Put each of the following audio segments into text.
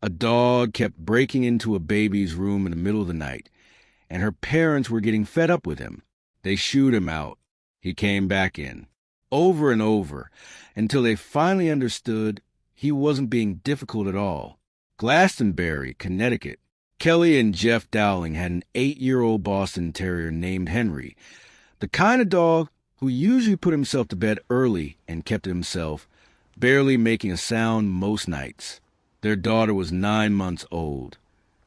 A dog kept breaking into a baby's room in the middle of the night, and her parents were getting fed up with him. They shooed him out. He came back in, over and over, until they finally understood he wasn't being difficult at all. Glastonbury, Connecticut. Kelly and Jeff Dowling had an 8-year-old Boston Terrier named Henry, the kind of dog who usually put himself to bed early and kept to himself, barely making a sound most nights. Their daughter was 9 months old,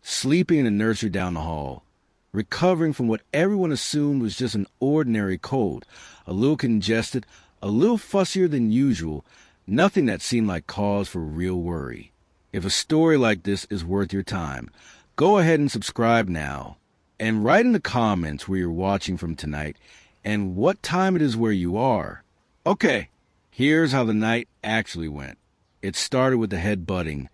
sleeping in a nursery down the hall, recovering from what everyone assumed was just an ordinary cold, a little congested, a little fussier than usual, nothing that seemed like cause for real worry. If a story like this is worth your time, go ahead and subscribe now, and write in the comments where you're watching from tonight and what time it is where you are. Okay, here's how the night actually went. It started with the head butting.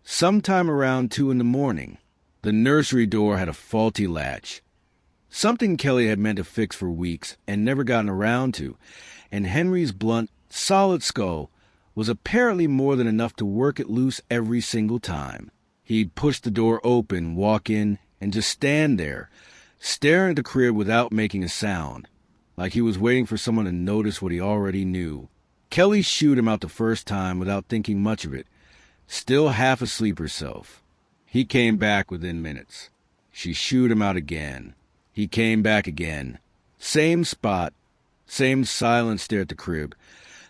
Sometime around 2 in the morning, the nursery door had a faulty latch. Something Kelly had meant to fix for weeks and never gotten around to, and Henry's blunt, solid skull was apparently more than enough to work it loose every single time. He'd push the door open, walk in, and just stand there, staring at the crib without making a sound, like he was waiting for someone to notice what he already knew. Kelly shooed him out the first time without thinking much of it, still half asleep herself. He came back within minutes. She shooed him out again. He came back again. Same spot, same silent stare at the crib,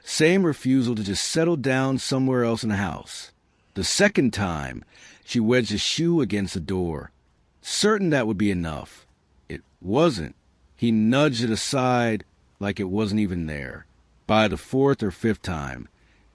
same refusal to just settle down somewhere else in the house. The second time, she wedged a shoe against the door, certain that would be enough. It wasn't. He nudged it aside like it wasn't even there. By the fourth or fifth time,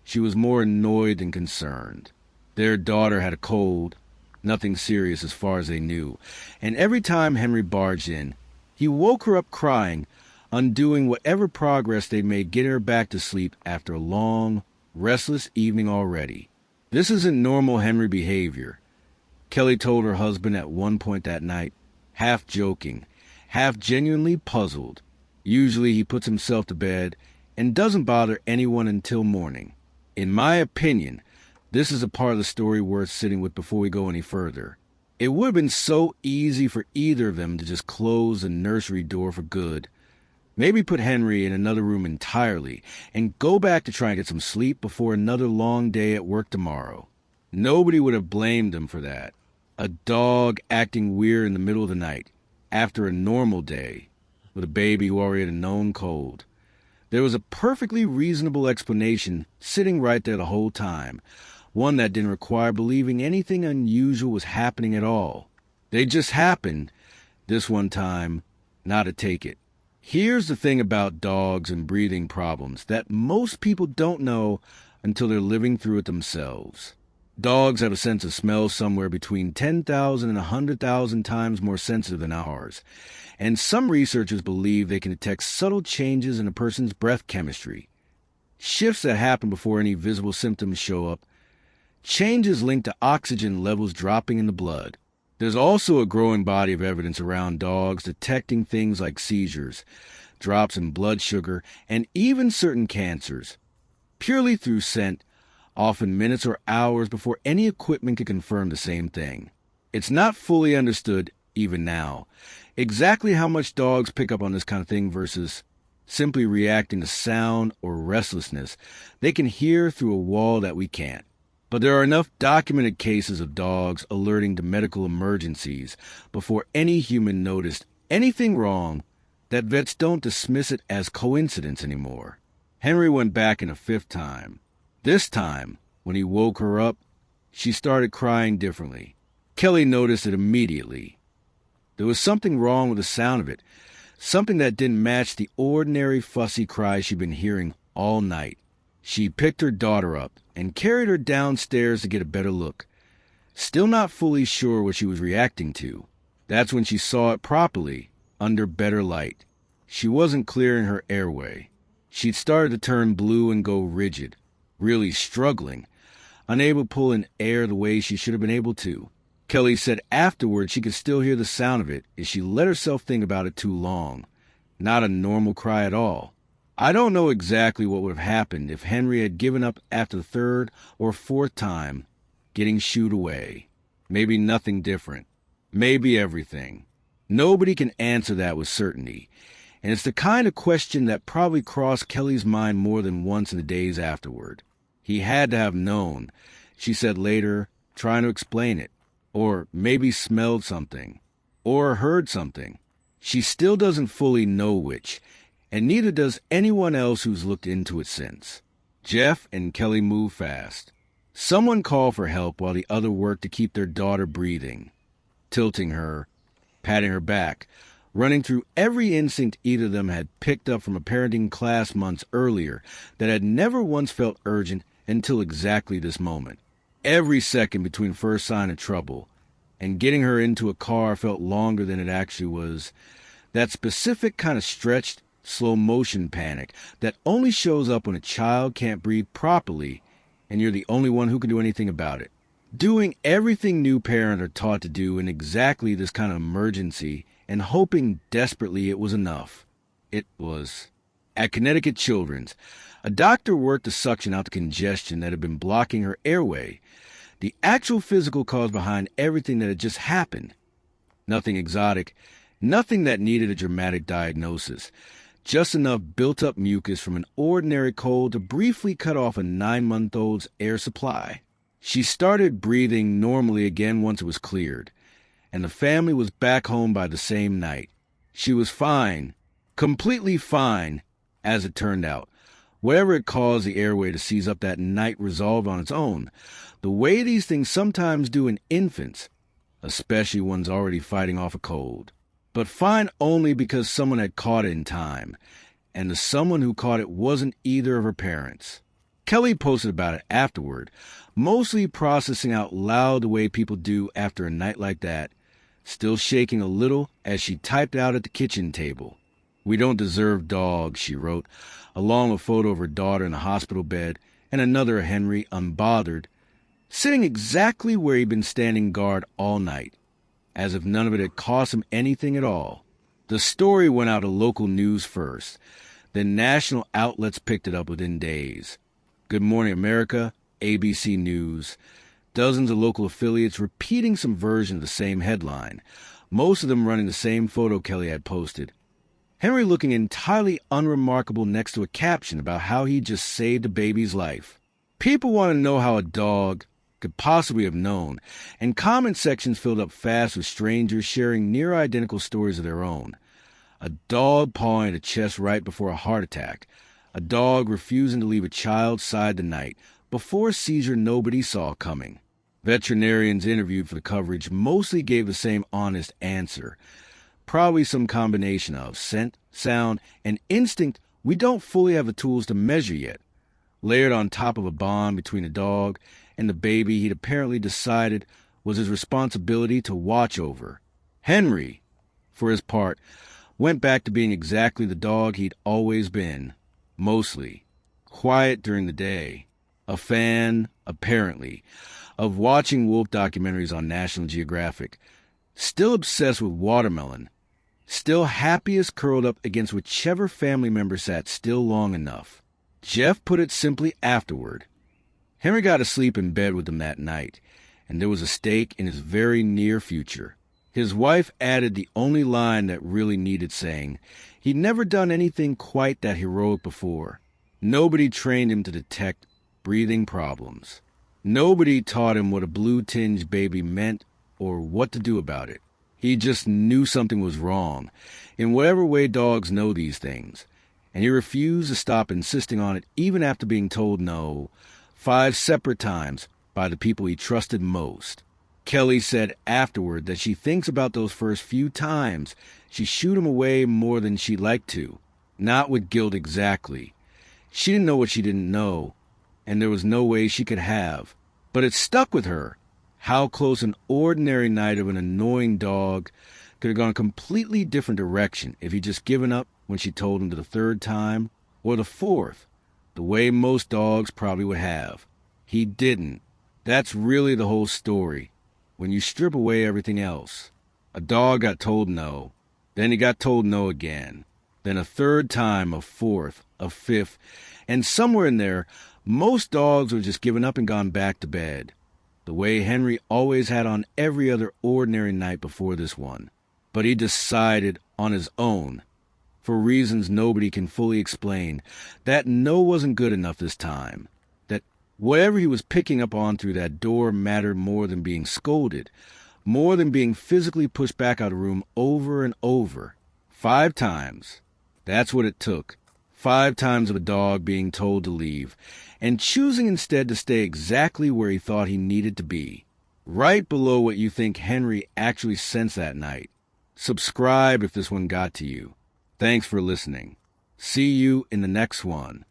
she was more annoyed than concerned. Their daughter had a cold, nothing serious as far as they knew, and every time Henry barged in, he woke her up crying, undoing whatever progress they'd made getting her back to sleep after a long, restless evening already. This isn't normal Henry behavior, Kelly told her husband at one point that night, half joking, half genuinely puzzled. Usually he puts himself to bed and doesn't bother anyone until morning. In my opinion, this is a part of the story worth sitting with before we go any further. It would have been so easy for either of them to just close the nursery door for good, maybe put Henry in another room entirely, and go back to try and get some sleep before another long day at work tomorrow. Nobody would have blamed them for that. A dog acting weird in the middle of the night, after a normal day, with a baby who already had a known cold. There was a perfectly reasonable explanation sitting right there the whole time, one that didn't require believing anything unusual was happening at all. They just happened, this one time, not to take it. Here's the thing about dogs and breathing problems that most people don't know until they're living through it themselves. Dogs have a sense of smell somewhere between 10,000 and 100,000 times more sensitive than ours, and some researchers believe they can detect subtle changes in a person's breath chemistry, shifts that happen before any visible symptoms show up, changes linked to oxygen levels dropping in the blood. There's also a growing body of evidence around dogs detecting things like seizures, drops in blood sugar, and even certain cancers, purely through scent, often minutes or hours before any equipment can confirm the same thing. It's not fully understood, even now, exactly how much dogs pick up on this kind of thing versus simply reacting to sound or restlessness they can hear through a wall that we can't. But there are enough documented cases of dogs alerting to medical emergencies before any human noticed anything wrong that vets don't dismiss it as coincidence anymore. Henry went back in a fifth time. This time, when he woke her up, she started crying differently. Kelly noticed it immediately. There was something wrong with the sound of it, something that didn't match the ordinary fussy cries she'd been hearing all night. She picked her daughter up and carried her downstairs to get a better look, still not fully sure what she was reacting to. That's when she saw it properly, under better light. She wasn't clearing her airway. She'd started to turn blue and go rigid, really struggling, unable to pull in air the way she should have been able to. Kelly said afterward she could still hear the sound of it if she let herself think about it too long. Not a normal cry at all. I don't know exactly what would have happened if Henry had given up after the third or fourth time, getting shooed away. Maybe nothing different. Maybe everything. Nobody can answer that with certainty. And it's the kind of question that probably crossed Kelly's mind more than once in the days afterward. He had to have known, she said later, trying to explain it. Or maybe smelled something. Or heard something. She still doesn't fully know which, and neither does anyone else who's looked into it since. Jeff and Kelly moved fast. Someone called for help while the other worked to keep their daughter breathing, tilting her, patting her back, running through every instinct either of them had picked up from a parenting class months earlier that had never once felt urgent until exactly this moment. Every second between first sign of trouble and getting her into a car felt longer than it actually was. That specific kind of stretched, slow-motion panic that only shows up when a child can't breathe properly and you're the only one who can do anything about it. Doing everything new parents are taught to do in exactly this kind of emergency and hoping desperately it was enough. It was. At Connecticut Children's, a doctor worked to suction out the congestion that had been blocking her airway, the actual physical cause behind everything that had just happened. Nothing exotic, nothing that needed a dramatic diagnosis, just enough built-up mucus from an ordinary cold to briefly cut off a 9-month-old's air supply. She started breathing normally again once it was cleared, and the family was back home by the same night. She was fine, completely fine, as it turned out. Whatever it caused the airway to seize up that night resolved on its own, the way these things sometimes do in infants, especially ones already fighting off a cold. But fine only because someone had caught it in time, and the someone who caught it wasn't either of her parents. Kelly posted about it afterward, mostly processing out loud the way people do after a night like that, still shaking a little as she typed out at the kitchen table. "We don't deserve dogs," she wrote, along with a photo of her daughter in a hospital bed and another of Henry, unbothered, sitting exactly where he'd been standing guard all night, as if none of it had cost him anything at all. The story went out to local news first, then national outlets picked it up within days. Good Morning America, ABC News, dozens of local affiliates repeating some version of the same headline, most of them running the same photo Kelly had posted. Henry looking entirely unremarkable next to a caption about how he just saved a baby's life. People want to know how a dog could possibly have known, and comment sections filled up fast with strangers sharing near-identical stories of their own. A dog pawing at a chest right before a heart attack. A dog refusing to leave a child's side tonight before a seizure nobody saw coming. Veterinarians interviewed for the coverage mostly gave the same honest answer. Probably some combination of scent, sound, and instinct we don't fully have the tools to measure yet, layered on top of a bond between the dog and the baby he'd apparently decided was his responsibility to watch over. Henry, for his part, went back to being exactly the dog he'd always been, mostly. Quiet during the day. A fan, apparently, of watching wolf documentaries on National Geographic. Still obsessed with watermelon. Still happiest curled up against whichever family member sat still long enough. Jeff put it simply afterward. Henry got to sleep in bed with him that night, and there was a stake in his very near future. His wife added the only line that really needed saying. He'd never done anything quite that heroic before. Nobody trained him to detect breathing problems. Nobody taught him what a blue-tinged baby meant or what to do about it. He just knew something was wrong, in whatever way dogs know these things, and he refused to stop insisting on it even after being told no 5 separate times by the people he trusted most. Kelly said afterward that she thinks about those first few times she shooed him away more than she'd like to. Not with guilt exactly. She didn't know what she didn't know, and there was no way she could have. But it stuck with her. How close an ordinary night of an annoying dog could have gone a completely different direction if he'd just given up when she told him the 3rd time, or the 4th, the way most dogs probably would have. He didn't. That's really the whole story. When you strip away everything else. A dog got told no. Then he got told no again. Then a 3rd time, a 4th, a 5th, and somewhere in there, most dogs were just given up and gone back to bed. the way Henry always had on every other ordinary night before this one. But he decided on his own, for reasons nobody can fully explain, that no wasn't good enough this time. That whatever he was picking up on through that door mattered more than being scolded, more than being physically pushed back out of the room over and over. 5 times. That's what it took. 5 times of a dog being told to leave, and choosing instead to stay exactly where he thought he needed to be, right below what you think Henry actually sensed that night. Subscribe if this one got to you. Thanks for listening. See you in the next one.